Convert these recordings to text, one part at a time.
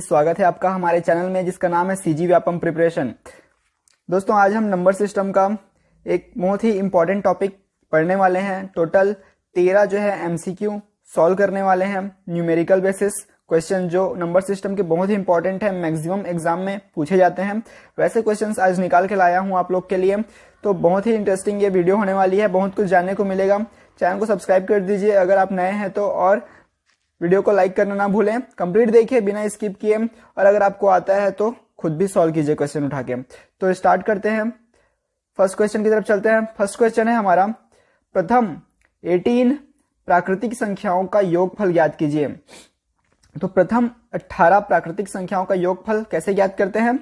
जी, स्वागत है आपका हमारे चैनल में जिसका नाम है सीजी व्यापम प्रिपरेशन। दोस्तों, आज हम नंबर सिस्टम का एक बहुत ही इंपॉर्टेंट टॉपिक पढ़ने वाले हैं। टोटल 13 जो है एमसीक्यू सॉल्व करने वाले हैं, न्यूमेरिकल बेसिस क्वेश्चन जो नंबर सिस्टम के बहुत ही इंपॉर्टेंट है, मैक्सिमम एग्जाम में पूछे जाते हैं। वैसे क्वेश्चंस आज निकाल के लाया हूं आप लोग के लिए, तो बहुत ही इंटरेस्टिंग ये वीडियो होने वाली है, बहुत कुछ जानने को मिलेगा। चैनल को सब्सक्राइब कर दीजिए अगर आप नए हैं तो, और वीडियो को लाइक करना ना भूलें। कंप्लीट देखिए बिना स्किप किए, और अगर आपको आता है तो खुद भी सॉल्व कीजिए क्वेश्चन उठा के। तो स्टार्ट करते हैं, फर्स्ट क्वेश्चन की तरफ चलते हैं। फर्स्ट क्वेश्चन है हमारा, प्रथम 18 प्राकृतिक संख्याओं का योगफल ज्ञात कीजिए। तो प्रथम 18 प्राकृतिक संख्याओं का योगफल कैसे ज्ञात करते हैं?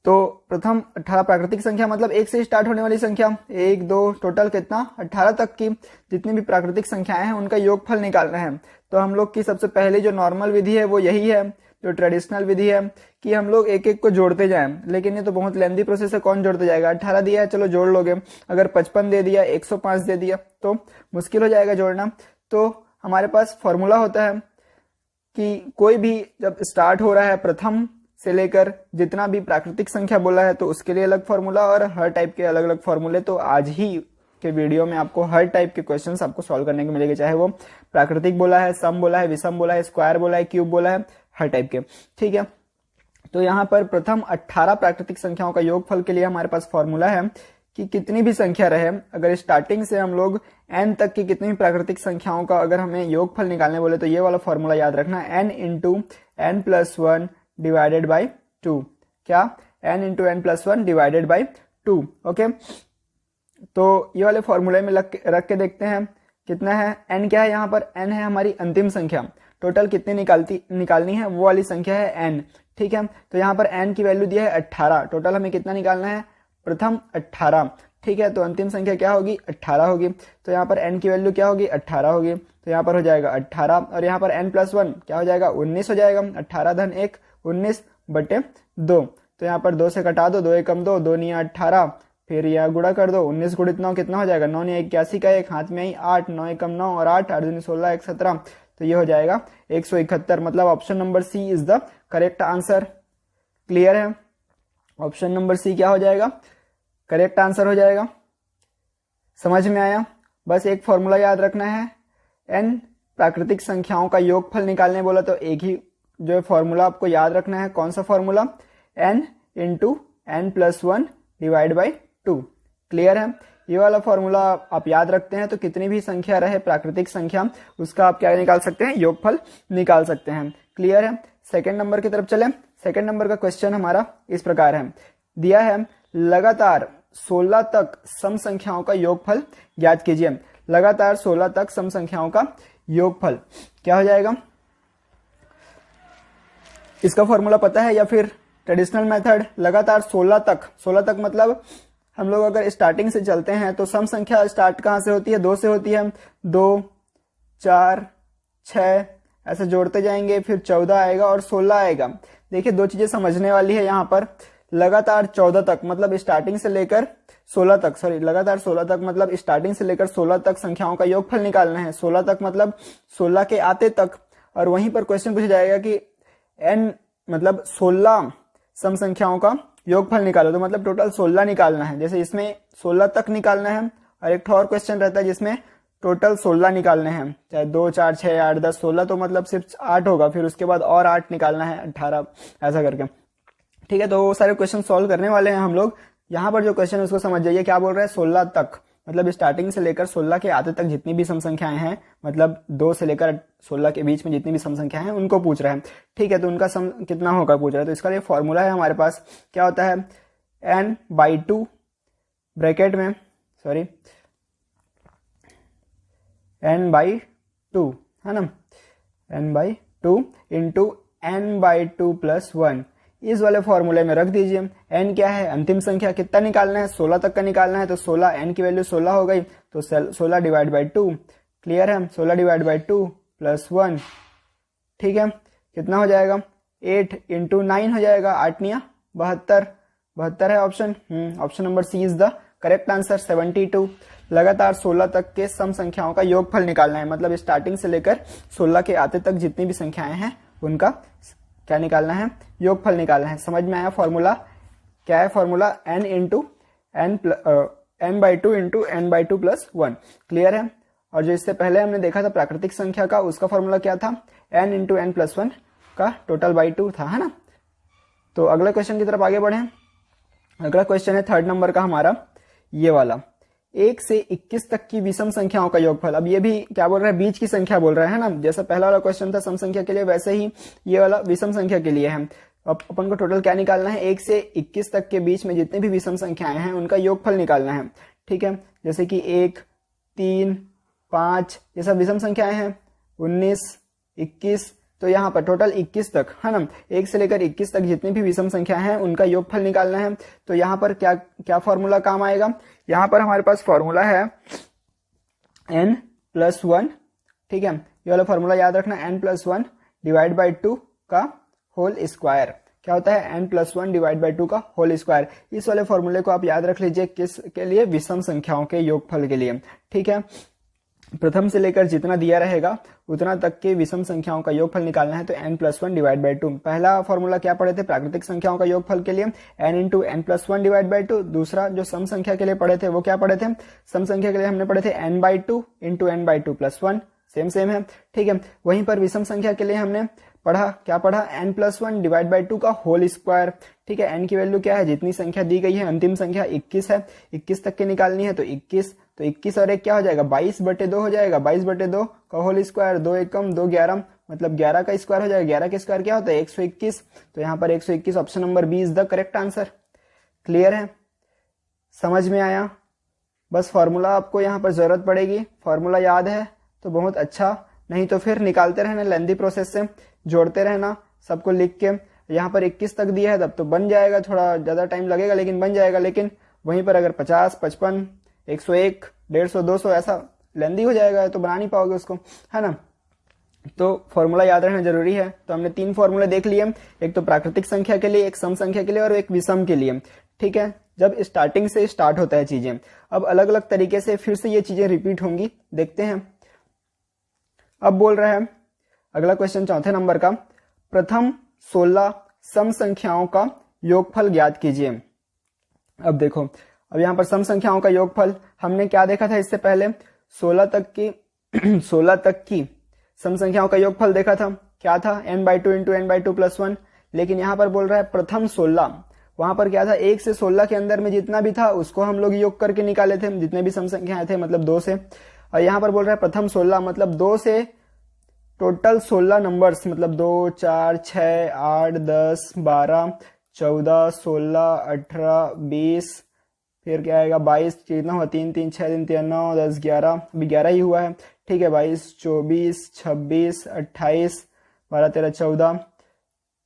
तो प्रथम 18 प्राकृतिक संख्या मतलब 1 से स्टार्ट होने वाली संख्या, 1 2 टोटल कितना 18 तक की जितनी भी प्राकृतिक संख्याएं हैं उनका योगफल निकालना है। तो हम लोग की सबसे पहले जो नॉर्मल विधि है वो यही है, जो ट्रेडिशनल विधि है कि हम लोग एक एक को जोड़ते जाएं। लेकिन ये तो बहुत लेंदी प्रोसेस है, कौन जोड़ते जाएगा। 18 दिया है, चलो जोड़ लोगे। अगर 55 दे दिया, 105 दे दिया तो मुश्किल हो जाएगा जोड़ना। तो हमारे पास फॉर्मूला होता है कि कोई भी जब स्टार्ट हो रहा है प्रथम से लेकर जितना भी प्राकृतिक संख्या बोला है तो उसके लिए अलग फॉर्मूला, और हर टाइप के अलग अलग फॉर्मूले। तो आज ही के वीडियो में आपको हर टाइप के क्वेश्चंस आपको सॉल्व करने को मिलेंगे, चाहे वो प्राकृतिक बोला है, सम बोला है, विषम बोला है, स्क्वायर बोला है, क्यूब बोला है, हर टाइप के। ठीक है, तो यहाँ पर प्रथम 18 प्राकृतिक संख्याओं का योगफल के लिए हमारे पास फॉर्मूला है कि कितनी भी संख्या रहे, अगर स्टार्टिंग से हम लोग n तक की कितनी भी प्राकृतिक संख्याओं का अगर हमें योगफल निकालने बोले तो ये वाला फॉर्मूला याद रखना, n into n plus 1 divided by 2। क्या? n into n plus 1 divided by 2। Okay, तो ये वाले फॉर्मूले में रख के देखते हैं कितना है। n क्या है यहाँ पर? n है हमारी अंतिम संख्या, टोटल कितनी निकालनी है वो वाली संख्या है n। ठीक है, तो यहाँ पर n की वैल्यू दिया है 18, टोटल हमें कितना निकालना है? प्रथम 18। ठीक है, तो अंतिम संख्या क्या होगी? 18 होगी। तो यहाँ पर n की वैल्यू क्या होगी? 18 होगी। तो यहाँ पर हो जाएगा 18, और यहाँ पर n प्लस 1 क्या हो जाएगा? 19 हो जाएगा। 18 धन 1 19 बटे 2। तो यहाँ पर 2 से कटा दो, 2 एकम 2, 2 नहीं 18, फिर यह गुणा कर दो, 19 गुणित 9 कितना हो जाएगा? 9 नहीं 81 का 1, हाथ में ही 8, 9 एकम 9 और 8, 8 दूनी 16, 1 17। तो ये हो जाएगा 171। मतलब option number C is the correct answer. Clear है? ऑप्शन नंबर सी क्या हो जाएगा? करेक्ट आंसर हो जाएगा। समझ में आया? बस एक फॉर्मूला याद रखना है, n प्राकृतिक संख्याओं का योगफल निकालने बोला तो एक ही जो फॉर्मूला आपको याद रखना है। कौन सा formula? n into n plus 1 divide by 2। Clear है? ये वाला फॉर्मूला आप याद रखते हैं तो कितनी भी संख्या रहे प्राकृतिक संख्या, उसका आप क्या निकाल सकते हैं? योगफल निकाल सकते हैं। क्लियर है? सेकंड नंबर की तरफ चले। सेकंड नंबर का क्वेश्चन हमारा इस प्रकार है, दिया है लगातार 16 तक सम संख्याओं का योगफल ज्ञात कीजिए। लगातार 16 तक सम संख्याओं का योगफल क्या हो जाएगा? इसका फॉर्मूला पता है या फिर ट्रेडिशनल मेथड? लगातार 16 तक मतलब हम लोग अगर स्टार्टिंग से चलते हैं तो सम संख्या स्टार्ट कहां से होती है? 2 से होती है। 2 4 6 ऐसे जोड़ते जाएंगे, फिर 14 आएगा और 16 आएगा। देखिए, दो चीजें समझने वाली है यहाँ पर। लगातार 14 तक मतलब स्टार्टिंग से लेकर 16 तक, सॉरी लगातार 16 तक मतलब स्टार्टिंग से लेकर 16 तक संख्याओं का योगफल निकालना है। 16 तक मतलब 16 के आते तक, और वहीं पर क्वेश्चन पूछा जाएगा कि n मतलब 16 सम संख्याओं का योगफल निकालो, तो मतलब टोटल 16 निकालना है। जैसे इसमें 16 तक निकालना है, और एक और क्वेश्चन रहता है जिसमें टोटल 16 निकालने हैं, चाहे 2 4 6 8 10 16, तो मतलब सिर्फ 8 होगा, फिर उसके बाद और 8 निकालना है, 18 ऐसा करके। ठीक है, तो वो सारे क्वेश्चन सॉल्व करने वाले हैं हम लोग। यहाँ पर जो क्वेश्चन है उसको समझ जाइए, क्या बोल रहा है? 16 तक मतलब स्टार्टिंग से लेकर 16 के आते तक जितनी भी सम संख्याएं हैं, मतलब 2 से लेकर 16 के बीच में जितनी भी सम संख्याएं हैं उनको पूछ रहे हैं। ठीक है, तो उनका सम कितना होगा पूछ रहा है। तो इसका लिए फॉर्मूला है हमारे पास, क्या होता है? n/2 ब्रैकेट में, सॉरी n/2 है ना, n/2 इंटू n/2 प्लस 1 इस वाले फॉर्मूले में रख दीजिए। n क्या है? अंतिम संख्या। कितना निकालना है? 16 तक का निकालना है, तो 16 n की वैल्यू 16 हो गई, तो 16 डिवाइड बाई 2। क्लियर है? 16 डिवाइड बाई 2 प्लस 1। ठीक है, कितना हो जाएगा? 8 इंटू 9 हो जाएगा, 8 निया 72, 72 है option. Option number C is the correct answer, 72। लगातार 16 तक के सम संख्याओं का योगफल निकालना है, मतलब स्टार्टिंग से लेकर 16 के आते तक जितनी भी संख्याएं हैं उनका क्या निकालना है, योगफल निकालना है। समझ में आया फॉर्मूला? क्या है formula? n into n/2 into n/2 plus 1। Clear है? और जो इससे पहले हमने देखा था प्राकृतिक संख्या का, उसका फॉर्मूला क्या था? n इंटू n प्लस 1 का टोटल बाई 2 था, है ना। तो अगले क्वेश्चन की तरफ आगे बढ़े। अगला क्वेश्चन है 3rd नंबर का हमारा, ये वाला, 1 से 21 तक की विषम संख्याओं का योगफल। अब ये भी क्या बोल रहा है? बीच की संख्या बोल रहा है ना। जैसा पहला वाला क्वेश्चन था सम संख्या के लिए, वैसे ही ये वाला विषम संख्या के लिए है। अब अपन को टोटल क्या निकालना है? 1 से 21 तक के बीच में जितने भी विषम संख्याएं हैं उनका योगफल निकालना है। ठीक है, जैसे कि 1, 3, 5 ये सब विषम संख्याएं हैं, 19, 21, तो यहाँ पर टोटल 21 तक, है ना। 1 से लेकर 21 तक जितनी भी विषम संख्या हैं उनका योगफल निकालना है। तो यहाँ पर क्या क्या फॉर्मूला काम आएगा? यहाँ पर हमारे पास फॉर्मूला है n+1। ठीक है, ये वाला फॉर्मूला याद रखना, n+1 डिवाइड बाई 2 का होल स्क्वायर। क्या होता है? n+1 डिवाइड बाई 2 का होल स्क्वायर। इस वाले फॉर्मूले को आप याद रख लीजिए, किस के लिए? विषम संख्याओं के योगफल के लिए। ठीक है, प्रथम से लेकर जितना दिया रहेगा उतना तक के विषम संख्याओं का योगफल निकालना है। तो n+1 डिवाइड बाई 2। पहला फॉर्मूला क्या पढ़े थे? प्राकृतिक संख्याओं का योगफल के लिए n into n+1 divide by 2। दूसरा जो सम संख्या के लिए पढ़े थे वो क्या पढ़े थे? सम संख्या के लिए हमने पढ़े थे n/2 into n/2 plus 1। Same है। ठीक है, वहीं पर विषम संख्या के लिए हमने पढ़ा, क्या पढ़ा? n+1 डिवाइड बाई 2 का होल स्क्वायर। ठीक है, n की वैल्यू क्या है? जितनी संख्या दी गई है, अंतिम संख्या 21 है, 21 तक की निकालनी है। तो 21 और 1 क्या हो जाएगा? 22/2 हो जाएगा। 22/2 का होल स्क्वायर, 2 एकम 2 11, मतलब 11 का स्क्वायर हो जाएगा। 11 का स्क्वायर क्या होता है? 121। तो यहाँ पर 121, option number B is the correct answer. Clear है? समझ में आया? बस फॉर्मूला आपको यहाँ पर जरूरत पड़ेगी, फॉर्मूला याद है तो बहुत अच्छा, नहीं तो फिर निकालते रहना लेंथी प्रोसेस से, जोड़ते रहना सबको लिख के। यहाँ पर 21 तक दिया है तब तो बन जाएगा, थोड़ा ज्यादा टाइम लगेगा लेकिन बन जाएगा। लेकिन वहीं पर अगर 50, 55, 101, 150, 200 ऐसा लेंथी हो जाएगा तो बना नहीं पाओगे उसको, है ना। तो फॉर्मूला याद रहना जरूरी है। तो हमने 3 फॉर्मूले देख लिए, एक तो प्राकृतिक संख्या के लिए, एक सम संख्या के लिए और एक विषम के लिए। ठीक है, जब स्टार्टिंग से स्टार्ट होता है चीजें, अब अलग अलग तरीके से फिर से ये चीजें रिपीट होंगी, देखते हैं। अब बोल रहा है अगला क्वेश्चन 4थे नंबर का, प्रथम 16 सम संख्याओं का योगफल ज्ञात कीजिए। अब देखो, अब यहाँ पर सम संख्याओं का योगफल हमने क्या देखा था इससे पहले? 16 तक की सम संख्याओं का योगफल देखा था, क्या था? n/2 into n/2 plus 1। लेकिन यहाँ पर बोल रहा है प्रथम 16, वहां पर क्या था? 1 से 16 के अंदर में जितना भी था उसको हम लोग योग करके निकाले थे, जितने भी सम संख्याएं थे, मतलब 2 से। और यहाँ पर बोल रहा है प्रथम 16, मतलब 2 से टोटल 16 नंबर्स, मतलब 2, 4, 6, 8, 10, 12, 14, 16, 18, 20, फिर क्या आएगा? 22, कितना हुआ? 3, 3, 6, 3, 3, 9, 10, 11, अभी 11 ही हुआ है। ठीक है, 22, 24, 26, 28, 12, 13, 14,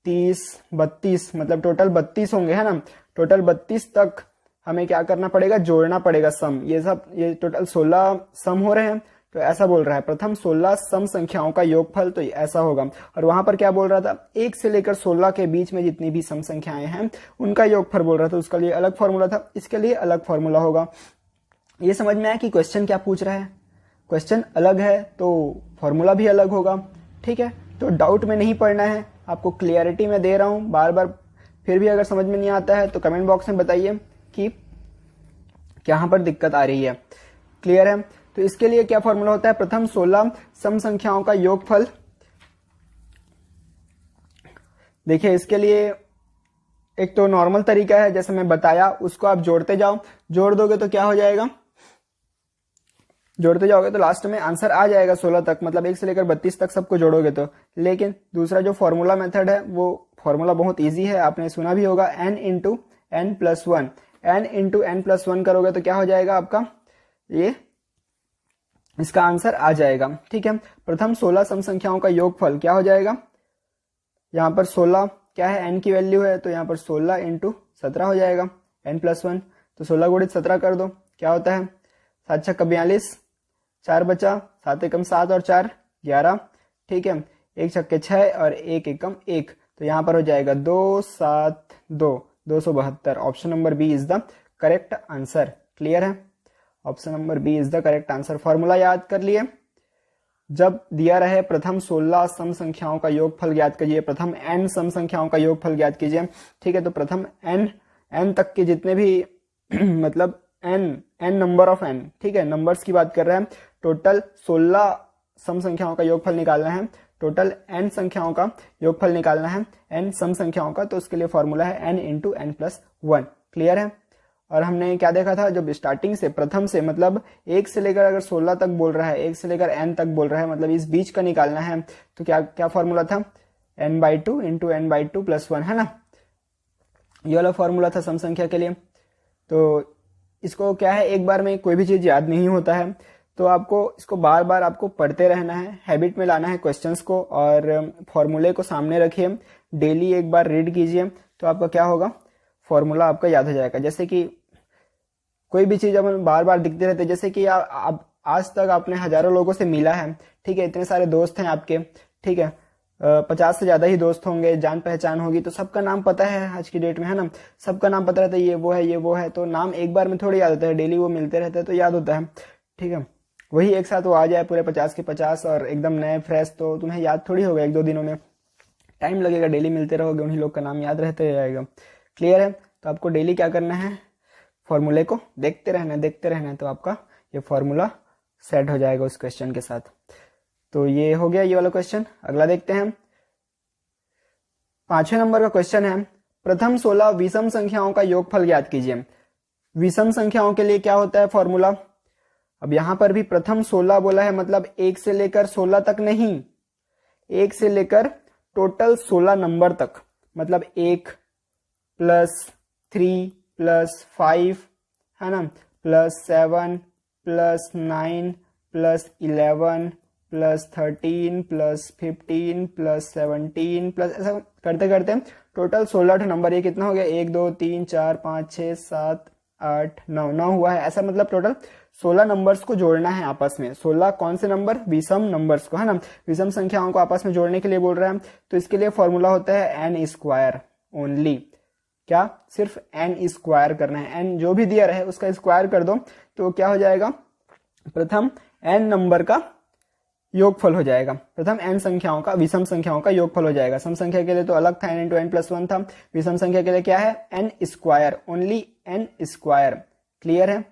30, 32, मतलब टोटल 32 होंगे, है ना। टोटल 32 तक हमें क्या करना पड़ेगा? जोड़ना पड़ेगा सम। ये टोटल 16 सम हो रहे हैं, तो ऐसा बोल रहा है प्रथम 16 सम संख्याओं का योगफल, तो ऐसा होगा। और वहां पर क्या बोल रहा था? 1 से लेकर 16 के बीच में जितनी भी सम संख्याएं हैं उनका योगफल बोल रहा था, उसका लिए अलग फॉर्मूला था, इसके लिए अलग फॉर्मूला होगा। ये समझ में आया कि क्वेश्चन क्या पूछ रहा है? क्वेश्चन अलग है तो फॉर्मूला भी अलग होगा। ठीक है, तो डाउट में नहीं पड़ना है, आपको क्लियरिटी में दे रहा हूं बार बार। फिर भी अगर समझ में नहीं आता है तो कमेंट बॉक्स में बताइए कि कहां पर दिक्कत आ रही है। क्लियर है? तो इसके लिए क्या फॉर्मूला होता है? प्रथम 16 सम संख्याओं का योगफल। देखिए, इसके लिए एक तो नॉर्मल तरीका है, जैसे मैं बताया, उसको आप जोड़ते जाओ। जोड़ दोगे तो क्या हो जाएगा? जोड़ते जाओगे तो लास्ट में आंसर आ जाएगा 16 तक, मतलब 1 से लेकर 32 तक सबको जोड़ोगे तो। लेकिन दूसरा जो फॉर्मूला मेथड है वो फॉर्मूला बहुत इजी है, आपने सुना भी होगा, n into n plus 1। n into n plus 1 करोगे तो क्या हो जाएगा आपका? ये इसका आंसर आ जाएगा। ठीक है, प्रथम 16 सम संख्याओं का योगफल क्या हो जाएगा? यहाँ पर 16 क्या है? n की वैल्यू है, तो यहाँ पर 16 इंटू 17 हो जाएगा, n प्लस 1। तो 16 गुणित 17 कर दो, क्या होता है? 7 छक्का 42, 4 बचा, 7 एकम 7 और 4 11। ठीक है, 1 छक्के 6 और 1 एकम 1, तो यहाँ पर हो जाएगा 2, 7, 2, 272। Option number B is the correct answer. Clear है? Option number B is the correct answer. Formula याद कर लिए? जब दिया रहे प्रथम 16 सम संख्याओं का योगफल ज्ञात कीजिए, प्रथम n सम संख्याओं का योगफल ज्ञात कीजिए। ठीक है, तो प्रथम n तक के जितने भी मतलब n नंबर ऑफ n, ठीक है, नंबर्स की बात कर रहे हैं। टोटल 16 सम संख्याओं का योगफल निकालना है, टोटल n संख्याओं का योगफल निकालना है, n सम संख्याओं का, तो उसके लिए फॉर्मूला है n into n plus 1। Clear है। और हमने क्या देखा था, जब स्टार्टिंग से प्रथम से मतलब 1 से लेकर अगर 16 तक बोल रहा है, 1 से लेकर n तक बोल रहा है, मतलब इस बीच का निकालना है, तो क्या क्या फॉर्मूला था, n/2 इंटू n/2 प्लस 1, है ना। ये वाला फॉर्मूला था सम संख्या के लिए। तो इसको क्या है, एक बार में कोई भी चीज याद नहीं होता है, तो आपको इसको बार बार आपको पढ़ते रहना है, हैबिट में लाना है क्वेश्चंस को, और फॉर्मूले को सामने रखिए, डेली एक बार रीड कीजिए, तो आपका क्या होगा, फॉर्मूला आपका याद हो जाएगा। जैसे कि कोई भी चीज अपन बार बार दिखते रहते, जैसे कि आप आज तक आपने हजारों लोगों से मिला है, ठीक है, इतने सारे दोस्त हैं आपके, ठीक है, 50 से ज्यादा ही दोस्त होंगे, जान पहचान होगी, तो सबका नाम पता है आज की डेट में, है ना, सबका नाम पता रहता है, ये वो है, ये वो है, तो नाम एक बार में थोड़ी याद होता है, डेली वो मिलते रहते हैं तो याद होता है। ठीक है, वही एक साथ वो आ जाए पूरे 50 के 50 और एकदम नए फ्रेश, तो तुम्हें याद थोड़ी होगा 1-2 दिनों में, टाइम लगेगा, डेली मिलते रहोगे, उन्हीं लोग का नाम याद रहते जाएगा। क्लियर है। तो आपको डेली क्या करना है, फॉर्मूले को देखते रहना है, तो आपका ये फॉर्मूला सेट हो जाएगा उस क्वेश्चन के साथ। तो ये हो गया ये वाला क्वेश्चन। अगला देखते हैं, 5वें नंबर का क्वेश्चन है, प्रथम 16 विषम संख्याओं का योगफल ज्ञात कीजिए। विषम संख्याओं के लिए क्या होता है फॉर्मूला। अब यहां पर भी प्रथम 16 बोला है, मतलब 1 से लेकर 16 तक नहीं, 1 से लेकर टोटल 16 नंबर तक, मतलब 1 प्लस 3 प्लस 5, है ना, plus 7 plus 9 plus 11 plus 13 plus 15 plus 17 plus, ऐसा करते करते टोटल 16 नंबर। ये कितना हो गया, 1 2 3 4 5 6 7 8 9 9 हुआ है। ऐसा मतलब टोटल 16 नंबर्स को जोड़ना है आपस में। 16 कौन से नंबर, विषम नंबर्स को, है ना, विषम संख्याओं को आपस में जोड़ने के लिए बोल रहा है। तो इसके लिए फॉर्मूला होता है n स्क्वायर ओनली। क्या, सिर्फ n स्क्वायर करना है, n जो भी दिया रहे उसका स्क्वायर कर दो, तो क्या हो जाएगा, प्रथम n नंबर का योगफल हो जाएगा, प्रथम n संख्याओं का, विषम संख्याओं का योगफल हो जाएगा। सम संख्या के लिए तो अलग था, n इंटू n प्लस 1 था, विषम संख्या के लिए क्या है, n square, only n square. Clear है,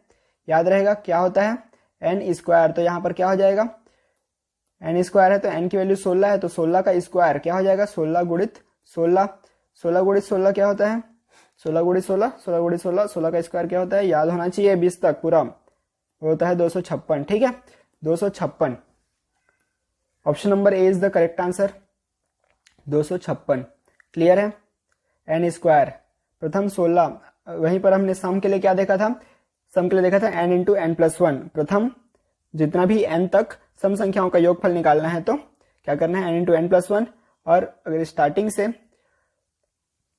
याद रहेगा क्या होता है n स्क्वायर। तो यहां पर क्या हो जाएगा, n स्क्वायर है तो n की वैल्यू 16 है, तो 16 का स्क्वायर क्या हो जाएगा, 16 गुणित 16, 16 गुणित 16 क्या होता है, 16 गुणित 16, 16 गुणित 16, 16 का स्क्वायर क्या होता है, याद होना चाहिए 20 तक पूरा, होता है 256। ठीक है, 256। Option number A is the correct answer, 256। Clear है, n स्क्वायर प्रथम 16। वहीं पर हमने सम के लिए क्या देखा था, सम के लिए देखा था n इंटू n प्लस 1। प्रथम जितना भी n तक सम संख्याओं का योगफल निकालना है तो क्या करना है, n इंटू n प्लस 1। और अगर स्टार्टिंग से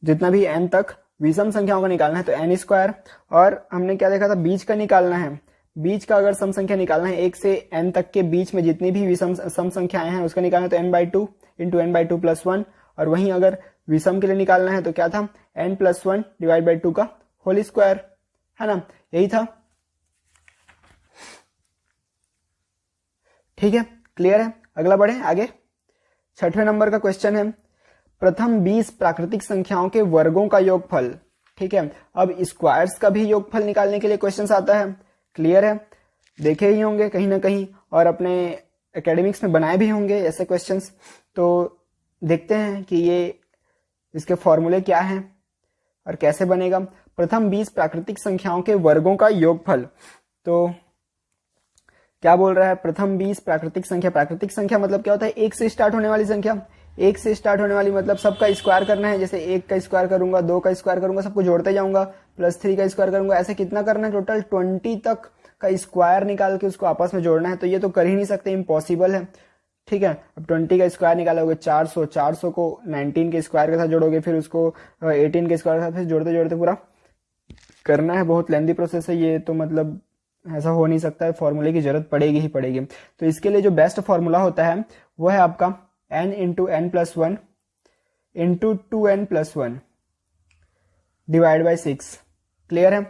जितना भी n तक विषम संख्याओं का निकालना है तो n स्क्वायर। और हमने क्या देखा था, बीच का निकालना है, बीच का अगर सम संख्या निकालना है 1 से n तक के बीच में जितनी भी विषम सम संख्याएं हैं उसका निकालना है तो n/2 इंटू n/2 प्लस 1। और वहीं अगर विषम के लिए निकालना है तो क्या था, n प्लस 1 डिवाइड बाई 2 का होल स्क्वायर, है ना, यही था। ठीक है, क्लियर है। अगला बढ़े आगे, 6वें नंबर का क्वेश्चन है, प्रथम 20 प्राकृतिक संख्याओं के वर्गों का योगफल। ठीक है, अब स्क्वायर्स का भी योगफल निकालने के लिए क्वेश्चन आता है। क्लियर है, देखे ही होंगे कहीं ना कहीं और अपने एकेडमिक्स में बनाए भी होंगे ऐसे क्वेश्चंस। तो देखते हैं कि ये इसके फॉर्मूले क्या हैं और कैसे बनेगा। प्रथम 20 प्राकृतिक संख्याओं के वर्गों का योगफल, तो क्या बोल रहा है, प्रथम 20 प्राकृतिक संख्या। प्राकृतिक संख्या मतलब क्या होता है, 1 से स्टार्ट होने वाली संख्या। 1 से स्टार्ट होने वाली मतलब सबका स्क्वायर करना है, जैसे 1 का स्क्वायर करूंगा, 2 का स्क्वायर करूंगा, सबको जोड़ते जाऊंगा, प्लस 3 का स्क्वायर करूंगा, ऐसे कितना करना है, टोटल 20 तक का स्क्वायर निकाल के उसको आपस में जोड़ना है। तो ये तो कर ही नहीं सकते, इम्पॉसिबल है। ठीक है, अब 20 का स्क्वायर निकालोगे 400, 400 को 19 के स्क्वायर के साथ जोड़ोगे, फिर उसको 18 के स्क्वायर के साथ, फिर जोड़ते जोड़ते पूरा करना है। बहुत लेंदी प्रोसेस है ये, तो मतलब ऐसा हो नहीं सकता है, फॉर्मूले की जरूरत पड़ेगी ही पड़ेगी। तो इसके लिए जो बेस्ट फॉर्मूला होता है वो है आपका n into n plus 1 into 2n plus 1 divide by 6। Clear है,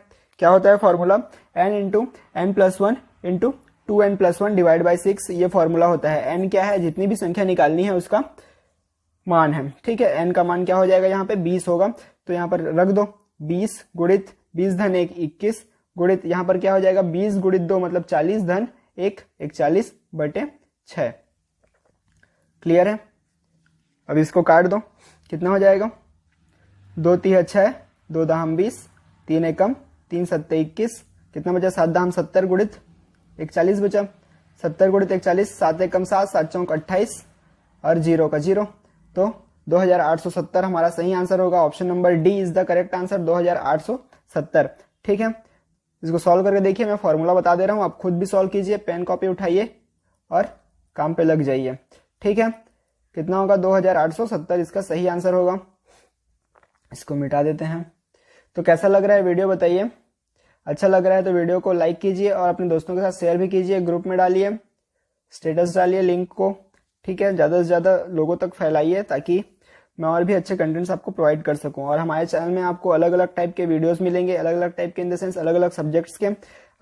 क्या होता है formula, n into n plus 1 into 2n+1 divide by 6 ये फॉर्मूला होता है। n क्या है, जितनी भी संख्या निकालनी है उसका मान है, ठीक है। n का मान क्या हो जाएगा, यहाँ पे 20 होगा, तो यहाँ पर रख दो 20 गुणित 20 धन 1 21 गुणित यहाँ पर क्या हो जाएगा 20 गुणित 2 मतलब 40 धन 1 41 बटे 6। क्लियर है। अब इसको काट दो, कितना हो जाएगा 2 3 6 2 दाम 20 3 एकम 3 7 21 कितना बचा 7 दाम 70 गुणित 41 बचा 70 गुणित 41 7 एकम 7 7 चौक 28 और 0 का 0, तो 2870 हमारा सही आंसर होगा। Option number D is the correct answer 2870। ठीक है, इसको सॉल्व करके देखिए, मैं फॉर्मूला बता दे रहा हूं, आप खुद भी सॉल्व कीजिए, पेन कॉपी उठाइए और काम पे लग जाइए। ठीक है, कितना होगा 2870 इसका सही आंसर होगा। इसको मिटा देते हैं। तो कैसा लग रहा है वीडियो बताइए, अच्छा लग रहा है तो वीडियो को लाइक कीजिए और अपने दोस्तों के साथ शेयर भी कीजिए, ग्रुप में डालिए, स्टेटस डालिए लिंक को। ठीक है, ज्यादा से ज्यादा लोगों तक फैलाइए ताकि मैं और भी अच्छे कंटेंट्स आपको प्रोवाइड कर सकूं। और हमारे चैनल में आपको अलग अलग टाइप के वीडियोस मिलेंगे, अलग अलग टाइप के इन द सेंस अलग अलग सब्जेक्ट्स के।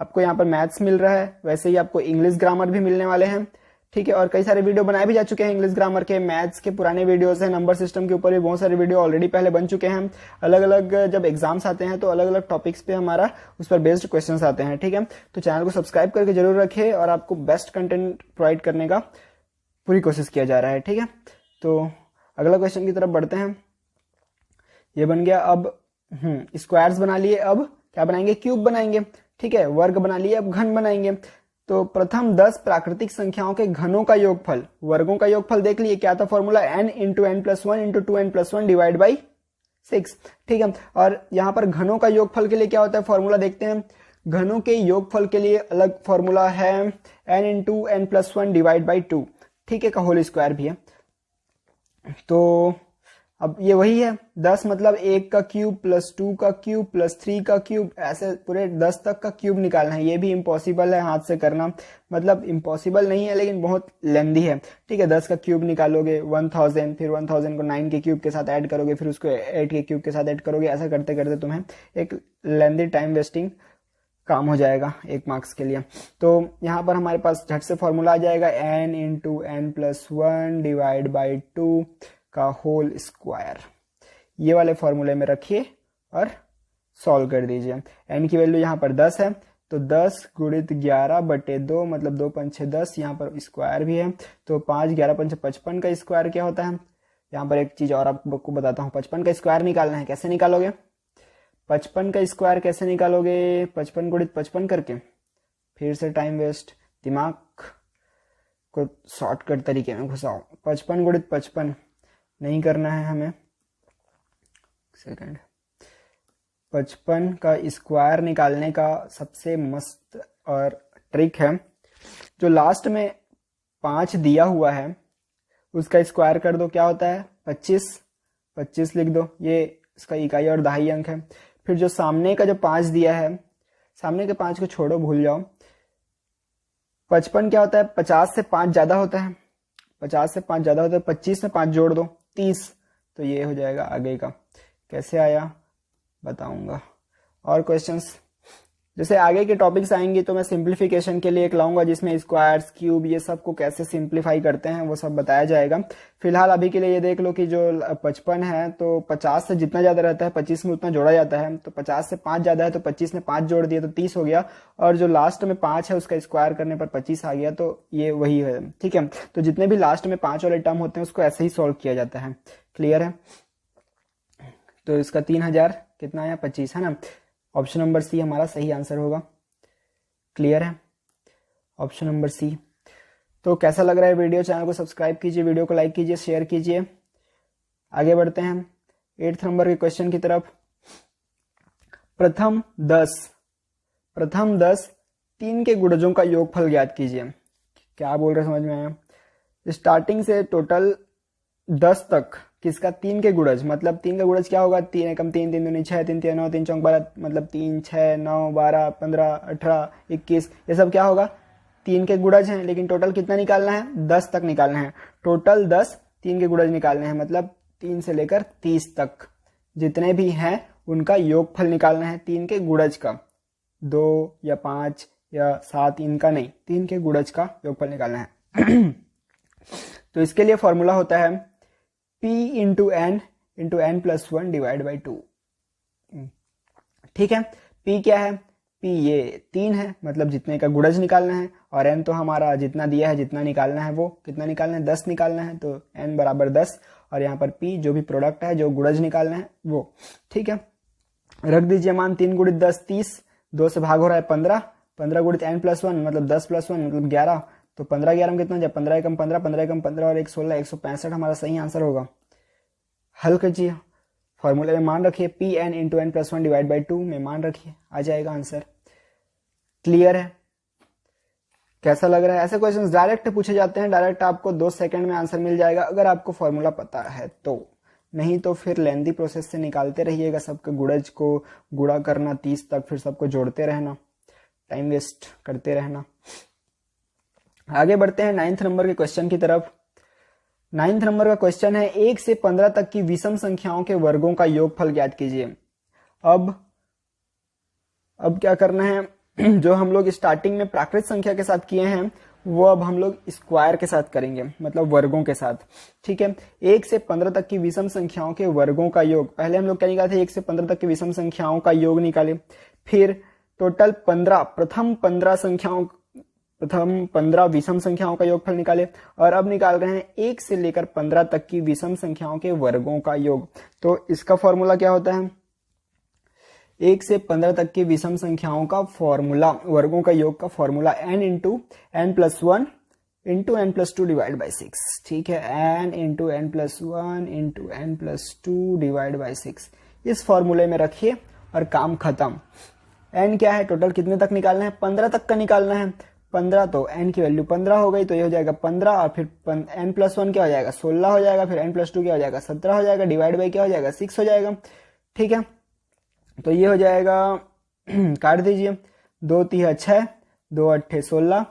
आपको यहाँ पर मैथ्स मिल रहा है, वैसे ही आपको इंग्लिश ग्रामर भी मिलने वाले हैं। ठीक है, और कई सारे वीडियो बनाए भी जा चुके हैं इंग्लिश ग्रामर के, मैथ्स के पुराने वीडियोस हैं, नंबर सिस्टम के ऊपर भी बहुत सारे वीडियो ऑलरेडी पहले बन चुके हैं। अलग अलग जब एग्जाम्स आते हैं तो अलग अलग टॉपिक्स पे हमारा उस पर बेस्ड क्वेश्चंस आते हैं। ठीक है, तो चैनल को सब्सक्राइब करके जरूर रखिए और आपको बेस्ट कंटेंट प्रोवाइड करने का पूरी कोशिश किया जा रहा है। ठीक है, तो अगला क्वेश्चन की तरफ बढ़ते हैं। ये बन गया, अब स्क्वायर्स बना लिए, अब क्या बनाएंगे, क्यूब बनाएंगे। ठीक है, वर्ग बना लिए, अब घन बनाएंगे। तो प्रथम 10 प्राकृतिक संख्याओं के घनों का योगफल, वर्गों का योगफल देख लिए, क्या था formula, n into n plus 1 into 2n plus 1 divide by 6। ठीक है, और यहां पर घनों का योगफल के लिए क्या होता है फॉर्मूला देखते हैं। घनों के योगफल के लिए अलग फॉर्मूला है n into n plus 1 divide by 2। ठीक है, का होल स्क्वायर भी है। तो अब ये वही है, 10 मतलब 1 का क्यूब प्लस 2 का क्यूब प्लस 3 का क्यूब, ऐसे पूरे 10 तक का क्यूब निकालना है। ये भी इम्पॉसिबल है हाथ से करना, मतलब इम्पॉसिबल नहीं है लेकिन बहुत लेंदी है। ठीक है, 10 का क्यूब निकालोगे 1000, फिर 1000 को 9 के क्यूब के साथ ऐड करोगे, फिर उसको 8 के क्यूब के साथ ऐड करोगे, ऐसा करते करते तुम्हें एक लेंदी टाइम वेस्टिंग काम हो जाएगा 1 मार्क्स के लिए। तो यहाँ पर हमारे पास झट से फॉर्मूला आ जाएगा n into n plus 1 divide by 2 का होल स्क्वायर। ये वाले फॉर्मूले में रखिए और सॉल्व कर दीजिए। n की वैल्यू यहाँ पर 10 है, तो 10 गुणित 11 बटे 2 मतलब 2 5 6 10, यहाँ पर स्क्वायर भी है, तो 5 11 5 55 का स्क्वायर क्या होता है। यहाँ पर एक चीज और आपको बताता हूँ, 55 का स्क्वायर निकालना है, कैसे निकालोगे 55 का स्क्वायर कैसे निकालोगे, 55 गुणित 55 करके, फिर से टाइम वेस्ट, दिमाग को शॉर्टकट तरीके में घुसाओ। 55 गुणित 55 नहीं करना है हमें, सेकंड। 55 का स्क्वायर निकालने का सबसे मस्त और ट्रिक है, जो लास्ट में 5 दिया हुआ है उसका स्क्वायर कर दो, क्या होता है 25, 25 लिख दो, ये इसका इकाई और दहाई अंक है। फिर जो सामने का जो 5 दिया है, सामने के 5 को छोड़ो, भूल जाओ। 55 क्या होता है, 50 से 5 ज्यादा होता है, 50 से 5 ज्यादा होता है, 25 में 5 जोड़ दो 30, तो ये हो जाएगा आगे का। कैसे आया बताऊंगा। और क्वेश्चंस जैसे आगे के टॉपिक्स आएंगे तो मैं सिंप्लीफिकेशन के लिए एक लाऊंगा, जिसमें स्क्वायर्स क्यूब ये सब को कैसे सिंप्लीफाई करते हैं वो सब बताया जाएगा। फिलहाल अभी के लिए ये देख लो कि जो 55 है तो 50 से जितना ज्यादा रहता है 25 में उतना जोड़ा जाता है, तो 50 से 5 ज्यादा है तो 25 में 5 जोड़ दिए तो 30 हो गया, और जो लास्ट में 5 है उसका स्क्वायर करने पर 25 आ गया, तो ये वही है। ठीक है, तो जितने भी लास्ट में 5 वाले टर्म होते हैं उसको ऐसे ही सॉल्व किया जाता है। क्लियर है, तो इसका 3000 कितना आया 25 है ना। ऑप्शन नंबर सी हमारा सही आंसर होगा। क्लियर है, ऑप्शन नंबर सी। तो कैसा लग रहा है वीडियो, चैनल को सब्सक्राइब कीजिए, वीडियो को लाइक कीजिए, शेयर कीजिए। आगे बढ़ते हैं 8th नंबर के क्वेश्चन की तरफ। प्रथम 10 3 के गुणजों का योगफल ज्ञात कीजिए। क्या बोल रहे समझ में आया। स्टार्टिंग से टोटल 10 तक किसका 3 के गुणज, मतलब 3 का गुणज क्या होगा, 3 एकम 3 3 दूनी 6 3 3 9 3 चौक 12, मतलब 3 6 9 12 15 18 21, ये सब क्या होगा 3 के गुणज हैं। लेकिन टोटल कितना निकालना है, 10 तक निकालना है। टोटल 10 3 के गुणज निकालने हैं, मतलब 3 से लेकर 30 तक जितने भी हैं उनका योगफल निकालना है 3 के गुणज का, 2 या 5 या 7 इनका नहीं, 3 के गुणज का योगफल निकालना है। तो इसके लिए फॉर्मूला होता है p into n plus 1 divide by 2। ठीक है, p क्या है, p ये 3 है, मतलब जितने का गुणज निकालना है, और n तो हमारा जितना दिया है, जितना निकालना है वो कितना निकालना है, 10 निकालना है, तो n बराबर 10, और यहाँ पर p जो भी प्रोडक्ट है, जो गुणज निकालना है वो। ठीक है, रख दीजिए मान 3 गुणित 10 30, 2 से भाग हो रहा है 15, 15 गुणित n प्लस 1 मतलब 10 प्लस 1 मतलब 11, तो 15 11 में कितना जाए, 15 एकम 15, 15 एकम 15 और 1 16, 165 हमारा सही आंसर होगा। हल कीजिए, फॉर्मूले में मान रखिए P N into N plus 1 divide by 2 में मान रखिए, आ जाएगा आंसर। क्लियर है, कैसा लग रहा है? ऐसे क्वेश्चंस डायरेक्ट पूछे जाते हैं, डायरेक्ट आपको 2 सेकंड में आंसर मिल जाएगा अगर आपको फॉर्मूला पता है तो, नहीं तो फिर लेंदी प्रोसेस से निकालते रहिएगा, सबके गुणज को गुणा करना 30 तक, फिर सबको जोड़ते रहना, टाइम वेस्ट करते रहना। आगे बढ़ते हैं 9th नंबर के क्वेश्चन की तरफ। 9th नंबर का क्वेश्चन है 1 से 15 तक की विषम संख्याओं के वर्गों का योगफल ज्ञात कीजिए। अब क्या करना है, जो हम लोग स्टार्टिंग में प्राकृत संख्या के साथ किए हैं वो अब हम लोग स्क्वायर के साथ करेंगे, मतलब वर्गों के साथ। ठीक है, 1 से 15 तक की विषम संख्याओं के वर्गों का योग, पहले हम लोग क्या निकाले थे, 1 से 15 तक की विषम संख्याओं का योग निकाले, फिर टोटल 15 प्रथम 15 विषम संख्याओं का योगफल निकाले, और अब निकाल रहे हैं 1 से लेकर 15 तक की विषम संख्याओं के वर्गों का योग। तो इसका फॉर्मूला क्या होता है, 1 से 15 तक की विषम संख्याओं का फॉर्मूला, वर्गों का योग का formula n into n plus 1 into n plus 2 divide by 6। ठीक है, n into n plus 1 into n plus 2 divide by 6, इस फॉर्मूले में रखिए और काम खत्म। n क्या है, टोटल कितने तक निकालना है, 15 तक का निकालना है। 15 तो n की वैल्यू 15 हो गई, तो ये हो जाएगा 15, और फिर n प्लस 1 क्या हो जाएगा 16 हो जाएगा, फिर n प्लस 2 क्या हो जाएगा 17 हो जाएगा, डिवाइड बाई क्या हो जाएगा 6 हो जाएगा। ठीक है, तो ये हो जाएगा, काट दीजिए, 2 3 6, 2 8 16,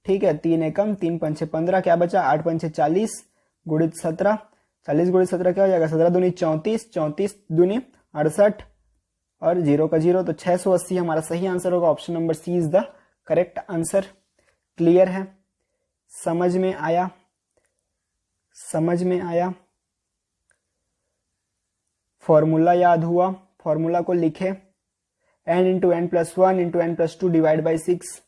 ठीक है, 3 एकम 3 5 15, क्या बचा 8 5 40 गुणित 17, 40 गुणित 17 क्या हो जाएगा 17 दूनी 34, 34 दूनी 68 और 0 का 0, तो 680 हमारा सही आंसर होगा। Option number C is the correct answer. Clear है, समझ में आया, समझ में आया, फॉर्मूला याद हुआ, फॉर्मूला को लिखे, n into N plus 1 into N plus 2 divide by 6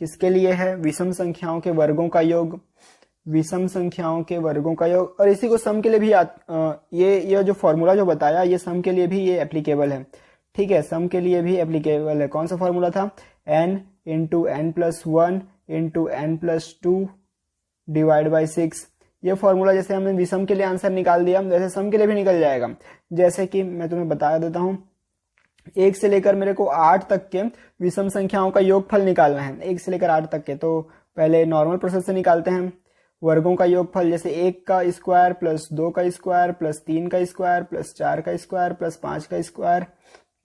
किसके लिए है, विषम संख्याओं के वर्गों का योग, विषम संख्याओं के वर्गों का योग। और इसी को सम के लिए भी ये जो फॉर्मूला जो बताया ये सम के लिए भी ये एप्लीकेबल है। ठीक है, सम के लिए भी एप्लीकेबल है। कौन सा फॉर्मूला था, n into N plus 1 into N plus 2 divide by 6। ये फॉर्मूला जैसे हमने विषम के लिए आंसर निकाल दिया, वैसे सम के लिए भी निकल जाएगा। जैसे कि मैं तुम्हें बता देता हूं, 1 से लेकर मेरे को 8 तक के विषम संख्याओं का योगफल निकालना है, 1 से लेकर 8 तक के। तो पहले नॉर्मल प्रोसेस से निकालते हैं वर्गों का योगफल, जैसे 1 का स्क्वायर प्लस 2 का स्क्वायर प्लस 3 का स्क्वायर प्लस 4 का स्क्वायर प्लस 5 का स्क्वायर,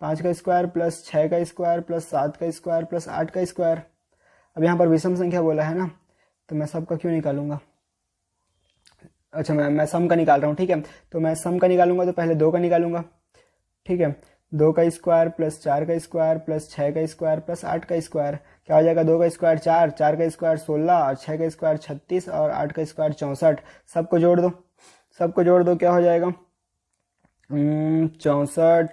5 का स्क्वायर प्लस 6 का स्क्वायर प्लस 7 का स्क्वायर प्लस 8 का स्क्वायर। अब यहाँ पर विषम संख्या बोला है ना, तो मैं सबका क्यों निकालूंगा, अच्छा मैं सम का निकाल रहा हूँ। ठीक है, तो मैं सम का निकालूंगा तो पहले 2 का निकालूंगा। ठीक है, 2 का स्क्वायर प्लस 4 का स्क्वायर प्लस 6 का स्क्वायर प्लस 8 का स्क्वायर, क्या हो जाएगा 2 का स्क्वायर 4, 4 का स्क्वायर 16 और 6 का स्क्वायर 36 और 8 का स्क्वायर 64। सबको जोड़ दो, सबको जोड़ दो, क्या हो जाएगा 64,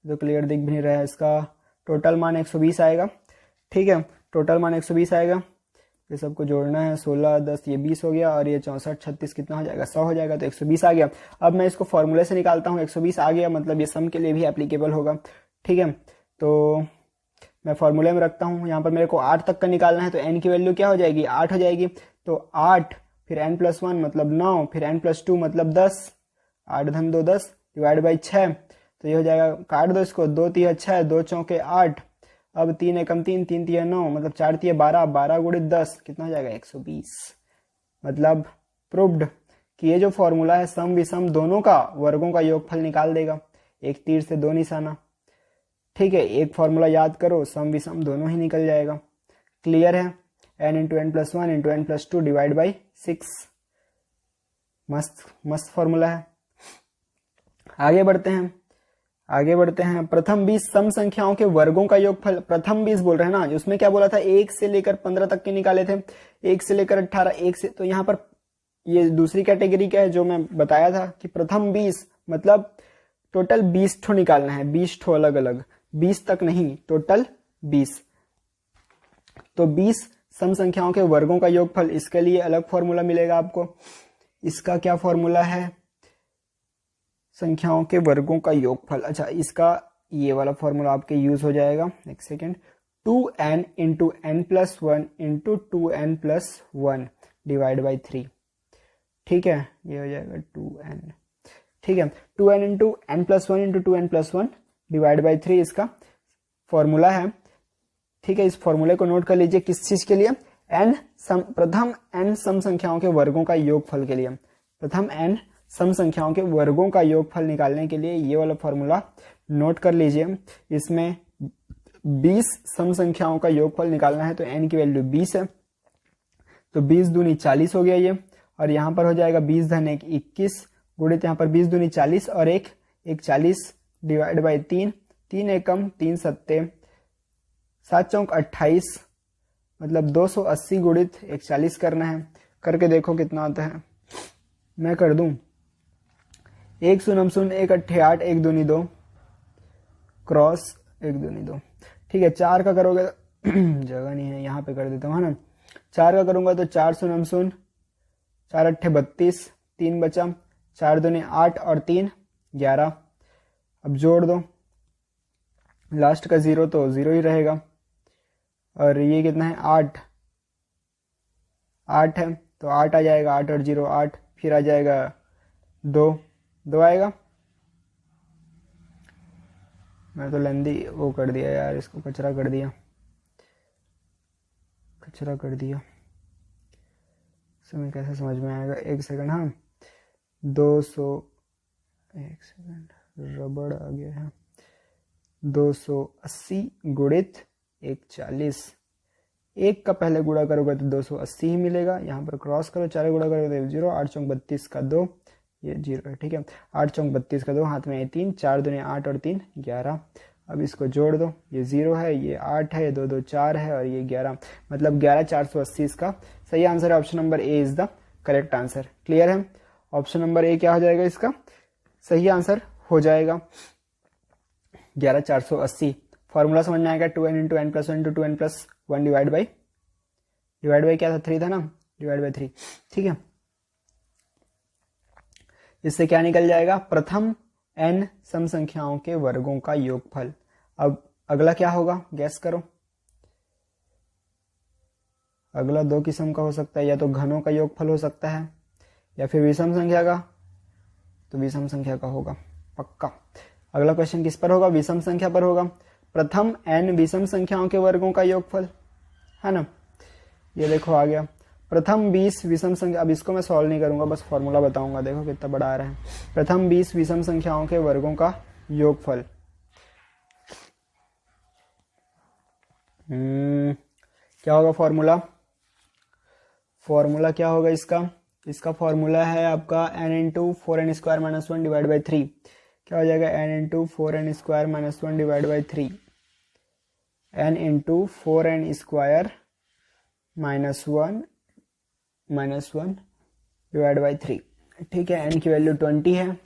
तो क्लियर दिख भी नहीं रहा है, इसका टोटल मान 120 आएगा। ठीक है, टोटल मान 120 आएगा, ये सबको जोड़ना है, 16 10 ये 20 हो गया, और ये 64 36 कितना हो जाएगा 100 हो जाएगा, तो 120 आ गया। अब मैं इसको फॉर्मूले से निकालता हूँ, 120 आ गया, मतलब ये सम के लिए भी एप्लीकेबल होगा। ठीक है, तो मैं फॉर्मूले में रखता हूँ, यहाँ पर मेरे को 8 तक का निकालना है, तो n की वैल्यू क्या हो जाएगी 8 हो जाएगी, तो 8 फिर n प्लस 1 मतलब 9 फिर n प्लस 2 मतलब 10, 8 धन 2 10 डिवाइड बाई 6, तो ये हो जाएगा, काट दो इसको, 2 3 6, 2 चौके 8, अब 3 एकम 3, 3 3 9, मतलब 4 3 12, 12 गुणित 10 कितना हो जाएगा 120। मतलब प्रूव्ड कि ये जो फॉर्मूला है सम विषम दोनों का वर्गों का योगफल निकाल देगा, एक तीर से 2 निशाना। ठीक है, एक फॉर्मूला याद करो, सम विषम दोनों ही निकल जाएगा। क्लियर है, n into N plus 1 into N plus 2 divide by 6, मस्त मस्त फॉर्मूला है। आगे बढ़ते हैं, आगे बढ़ते हैं। प्रथम 20 सम संख्याओं के वर्गों का योगफल, प्रथम 20 बोल रहे हैं ना, उसमें क्या बोला था 1 से लेकर 15 तक के निकाले थे, 1 से लेकर 18, 1 से, तो यहाँ पर ये दूसरी कैटेगरी का है जो मैं बताया था कि प्रथम 20 मतलब टोटल 20 ठो निकालना है, 20 ठो अलग अलग, 20 तक नहीं, टोटल 20। तो 20 सम संख्याओं के वर्गों का योगफल, इसके लिए अलग फॉर्मूला मिलेगा आपको। इसका क्या फॉर्मूला है, संख्याओं के वर्गों का योगफल, अच्छा इसका ये वाला फॉर्मूला आपके यूज हो जाएगा, एक second, 2n into n plus 1 into 2n plus 1 divide by 3, ठीक है, ये हो जाएगा 2n, ठीक है, 2n into n plus 1 into 2n plus 1 divide by 3 इसका फॉर्मूला है, ठीक है। इस फॉर्मूले को नोट कर लीजिए, किस चीज के लिए, प्रथम n सम संख्याओं के वर्गों का योगफल के लिए, प्रथम n सम संख्याओं के वर्गों का योगफल निकालने के लिए ये वाला फॉर्मूला नोट कर लीजिए। इसमें 20 सम संख्याओं का योगफल निकालना है, तो n की वैल्यू 20 है, तो 20 दूनी 40 हो गया ये, और यहाँ पर हो जाएगा 20 धन 1 21 गुणित यहाँ पर 20 दूनी 40 और एक 40 डिवाइड बाई 3, 3 एकम 3 सत्ते 7 चौक 28, मतलब 280 गुणित 140 करना है, करके देखो कितना आता है। मैं कर दूं, 1 शून्य शून्य 1 अट्ठे 8 1 दूनी 2 क्रॉस 1 दूनी 2, ठीक है। 4 का करोगे जगह नहीं है, यहाँ पे कर देता हूँ, है ना। 4 का करूंगा तो 4 शून्य शून्य 4 अट्ठे 32, 3 बचा, 4 दूनी 8 और 3 11, अब जोड़ दो, लास्ट का 0 तो 0 ही रहेगा, और ये कितना है 8 है, तो 8 आ जाएगा, 8 और 0 8, फिर आ जाएगा 2 आएगा। मैं तो लेंदी वो कर दिया यार, इसको कचरा कर दिया, समय कैसे समझ में आएगा, एक सेकंड, हाँ 200, एक सेकंड रबड़ आ गया है, 280 गुणित 140, 1 का पहले गुणा करोगे तो 280 ही मिलेगा, यहाँ पर क्रॉस करो, 4 गुणा करोगे तो 0, 8 चौक 32 का 2, ये 0 है, ठीक है, 8 चौक 32 का 2, हाथ में 3, 4 दूनी 8 और 3 11, अब इसको जोड़ दो, ये 0 है, ये 8 है, 2 2 4 है, और ये 11, मतलब 11 480 इसका सही आंसर है। Option number A is the correct answer. Clear है, ऑप्शन नंबर ए क्या हो जाएगा, इसका सही आंसर हो जाएगा 11 480। फॉर्मूला समझ में आएगा, 2n into n plus 1 into 2n plus 1 divide by क्या था 3 था ना, डिवाइड बाई 3, ठीक है। इससे क्या निकल जाएगा, प्रथम n सम संख्याओं के वर्गों का योगफल। अब अगला क्या होगा, गैस करो। अगला 2 किस्म का हो सकता है, या तो घनों का योगफल हो सकता है, या फिर विषम संख्या का, तो विषम संख्या का होगा पक्का। अगला क्वेश्चन किस पर होगा, विषम संख्या पर होगा। प्रथम n विषम संख्याओं के वर्गों का योगफल, है ना, ये देखो आ गया। प्रथम 20 विषम संख्या, अब इसको मैं सॉल्व नहीं करूंगा, बस फॉर्मूला बताऊंगा, देखो कितना बड़ा आ रहा है। प्रथम 20 विषम संख्याओं के वर्गों का योगफल, क्या होगा फॉर्मूला, क्या होगा इसका फॉर्मूला है आपका n into 4n square minus 1 divide by 3। क्या हो जाएगा, n into 4n square minus 1 divide by 3, n into 4n square minus 1 divide by 3, ठीक है। n की वैल्यू 20 है,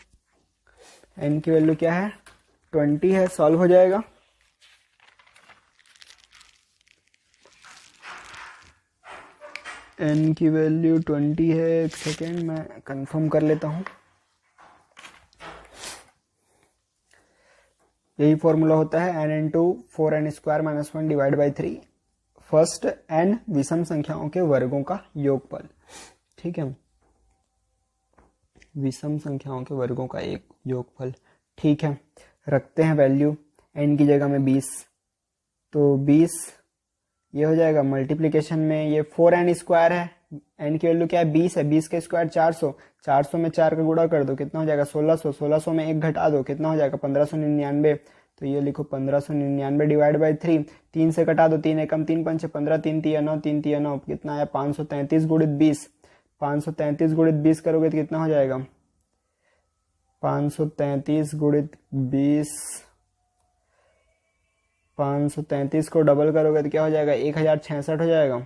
n की वैल्यू क्या है 20 है, सॉल्व हो जाएगा। n की वैल्यू 20 है, एक सेकेंड मैं कंफर्म कर लेता हूं। यही फॉर्मूला होता है, n into 4n square minus 1 divide by 3, first n विषम संख्याओं के वर्गों का योगफल, ठीक है, विषम संख्याओं के वर्गों का एक योगफल, ठीक है। रखते हैं वैल्यू, n की जगह में 20, तो 20 ये हो जाएगा मल्टीप्लीकेशन में, ये 4n स्क्वायर है, n की वैल्यू क्या है 20 है, 20 का स्क्वायर 400, 400 में 4 का गुणा कर दो, कितना हो जाएगा 1600, 1600 में 1 घटा दो, कितना हो जाएगा 1599, तो ये लिखो 1599 डिवाइड बाई 3, 3 से कटा दो, 3 एकम 3 पंचे 15, 3 तिया 9, 3 तिया 9, कितना आया 533 गुणित 20, 533 गुणित 20 करोगे तो कितना हो जाएगा 533 गुणित 20, 533 को डबल करोगे तो क्या हो जाएगा, 1066 हो जाएगा।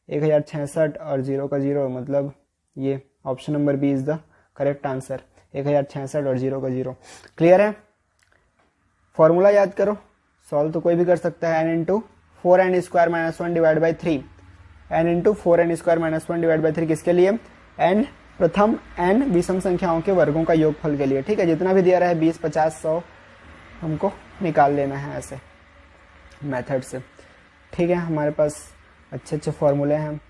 1066 और 0 का 0, मतलब ये option number B is the correct answer. 1066 और 0 का 0। क्लियर है? फॉर्मूला याद करो, सॉल्व तो कोई भी कर सकता है। n into 4n square minus 1 divide by 3, n into 4n square minus 1 divide by 3 किसके लिए? n प्रथम n विषम संख्याओं के वर्गों का योगफल के लिए। ठीक है, जितना भी दिया रहा है 20, 50, 100 हमको निकाल लेना है ऐसे मेथड से। ठीक है, हमारे पास अच्छे अच्छे फॉर्मूले हैं।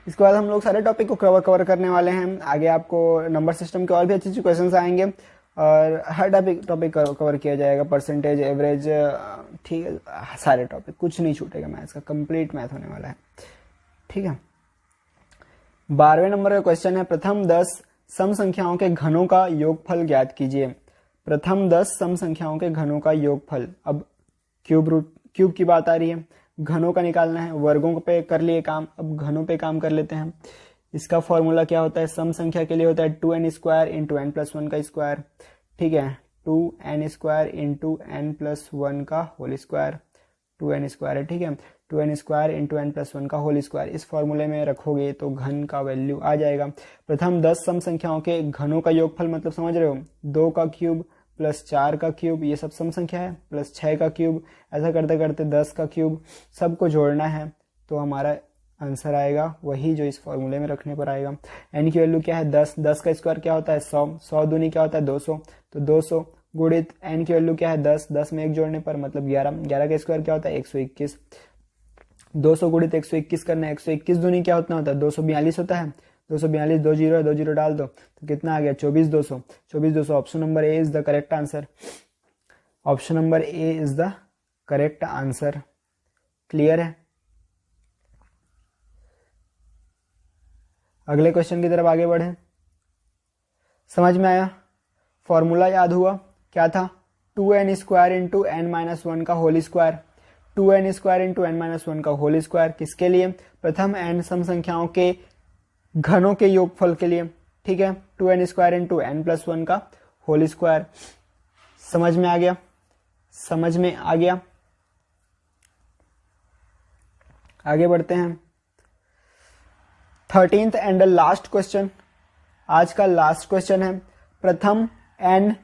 इसके बाद हम लोग सारे टॉपिक को कवर करने वाले हैं। आगे आपको नंबर सिस्टम के और भी अच्छे अच्छे क्वेश्चंस आएंगे और हर टॉपिक कवर किया जाएगा, परसेंटेज, एवरेज, ठीक है, सारे टॉपिक, कुछ नहीं छूटेगा। मैथ्स का कंप्लीट मैथ होने वाला है। ठीक है, 12वें नंबर का क्वेश्चन है, प्रथम 10 सम संख्याओं के घनों का योगफल ज्ञात कीजिए। प्रथम 10 सम संख्याओं के घनों का योगफल। अब क्यूब की बात आ रही है, घनों का निकालना है। वर्गों पे कर लिए काम, अब घनों पे काम कर लेते हैं। इसका फॉर्मूला क्या होता है? सम संख्या के लिए होता है 2n square into n plus 1 का स्क्वायर। ठीक है, 2n square into n plus 1 का होल स्क्वायर, 2n स्क्वायर है। ठीक है, 2n square into n plus 1 का होल स्क्वायर। इस फॉर्मूले में रखोगे तो घन का वैल्यू आ जाएगा। प्रथम 10 सम संख्याओं के घनों का योगफल, मतलब समझ रहे हो, 2 का क्यूब प्लस 4 का क्यूब, ये सब सम संख्या है, प्लस 6 का क्यूब, ऐसा करते करते 10 का क्यूब, सबको जोड़ना है तो हमारा आंसर आएगा वही जो इस फॉर्मूले में रखने पर आएगा। n की वैल्यू क्या है? 10, 10 का स्क्वायर क्या होता है? 100, 100 दूनी क्या होता है? 200, तो 200 गुणित n की वैल्यू क्या है? 10, 10 में 1 जोड़ने पर मतलब 11, 11 का स्क्वायर क्या होता है? 121, 200 गुणित 121 करना है। 121 दूनी क्या होता है? 242 होता है। 242, 2 जीरो है, 2 जीरो डाल दो तो कितना आ गया? 24,200। 24,200 option number A is the correct answer. Option number A is the correct answer. Clear है? अगले क्वेश्चन की तरफ आगे बढ़े। समझ में आया? फॉर्मूला याद हुआ? क्या था? 2n square into n minus 1 का whole square. 2n square into n minus 1 का होल स्क्वायर किसके लिए? प्रथम n सम संख्याओं के घनों के योगफल के लिए। ठीक है, 2n square into n plus 1 का होल स्क्वायर। समझ में आ गया? समझ में आ गया? आगे बढ़ते हैं। 13th एंड लास्ट क्वेश्चन, आज का लास्ट क्वेश्चन है। प्रथम n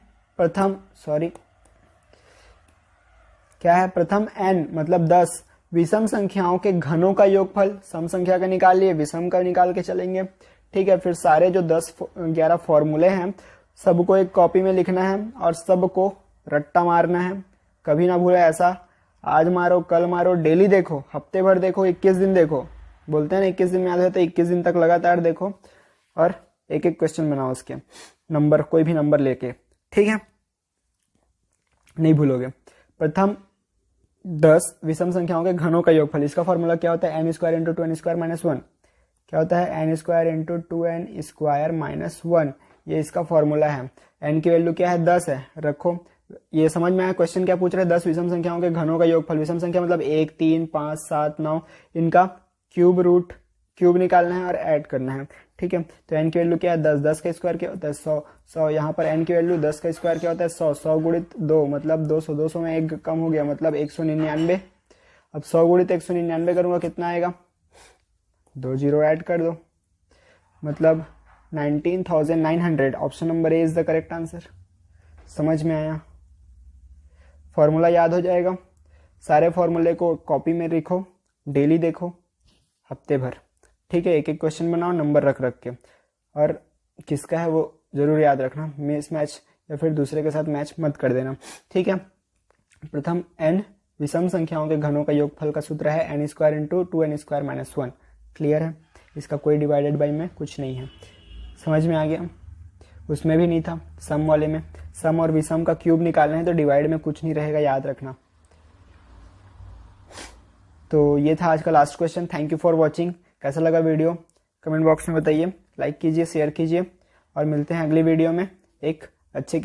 मतलब 10 विषम संख्याओं के घनों का योगफल। सम संख्या का निकाल लिए, विषम का निकाल के चलेंगे। ठीक है, फिर सारे जो 10-11 फॉर्मूले हैं सबको एक कॉपी में लिखना है और सबको रट्टा मारना है। कभी ना भूले ऐसा, आज मारो कल मारो, डेली देखो, हफ्ते भर देखो, 21 दिन देखो। बोलते हैं ना 21 दिन में याद है, तो 21 दिन तक लगातार देखो और एक एक क्वेश्चन बनाओ, उसके नंबर, कोई भी नंबर लेके। ठीक है, नहीं भूलोगे। प्रथम 10 विषम संख्याओं के घनों का योगफल। इसका फॉर्मूला क्या होता है? n square into 2n square minus 1। क्या होता है? n square into 2n square minus 1, ये इसका फॉर्मूला है। n की वैल्यू क्या है? 10 है, रखो। ये समझ में आया? क्वेश्चन क्या पूछ रहे हैं? 10 विषम संख्याओं के घनों का योगफल। विषम संख्या मतलब 1, 3, 5, 7, 9, इनका क्यूब निकालना है और ऐड करना है। ठीक है, तो n की वैल्यू क्या है? 10, 10 का स्क्वायर क्या होता है? 100, 100 यहाँ पर n की वैल्यू 10 का स्क्वायर क्या होता है? 100, 100 गुणित 2 मतलब 200, 200 में 1 कम हो गया मतलब 199। अब 100 गुणित 199 करूंगा, कितना आएगा? 2 जीरो ऐड कर दो मतलब 19,900। Option number A is the correct answer. समझ में आया? फॉर्मूला याद हो जाएगा। सारे फॉर्मूले को कॉपी में लिखो, डेली देखो, हफ्ते भर। ठीक है, एक एक क्वेश्चन बनाओ नंबर रख के, और किसका है वो जरूर याद रखना। मिस मैच या फिर दूसरे के साथ मैच मत कर देना। ठीक है, प्रथम n विषम संख्याओं के घनों का योगफल का सूत्र है n square into 2n square minus 1। Clear है? इसका कोई डिवाइडेड बाई में कुछ नहीं है। समझ में आ गया? उसमें भी नहीं था, सम वाले में। सम और विषम का क्यूब निकालना है तो डिवाइड में कुछ नहीं रहेगा, याद रखना। तो ये था आज का last question. Thank you for watching. कैसा लगा वीडियो कमेंट बॉक्स में बताइए, लाइक कीजिए, शेयर कीजिए और मिलते हैं अगली वीडियो में एक अच्छे